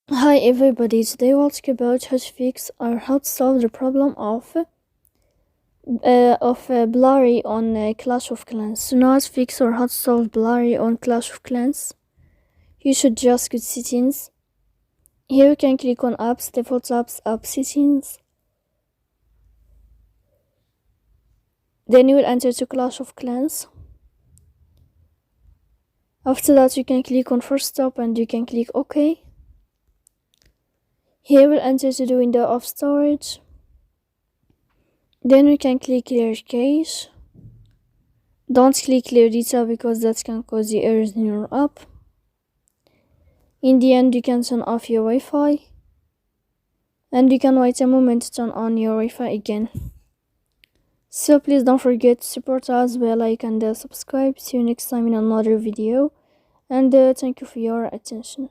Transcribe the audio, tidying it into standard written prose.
Hi everybody, today we'll talk about how to fix or how to solve the problem of Blurry on Clash of Clans. So now to fix or how to solve Blurry on Clash of Clans, you should just go to settings. Here you can click on apps, default apps, app settings. Then you will enter to Clash of Clans. After that you can click on first stop and you can click OK. Here we'll enter to the window of storage. Then we can click clear cache. Don't click clear data because that can cause the errors in your app. In the end, you can turn off your Wi-Fi. And you can wait a moment to turn on your Wi-Fi again. So please don't forget to support us by like and subscribe. See you next time in another video. And thank you for your attention.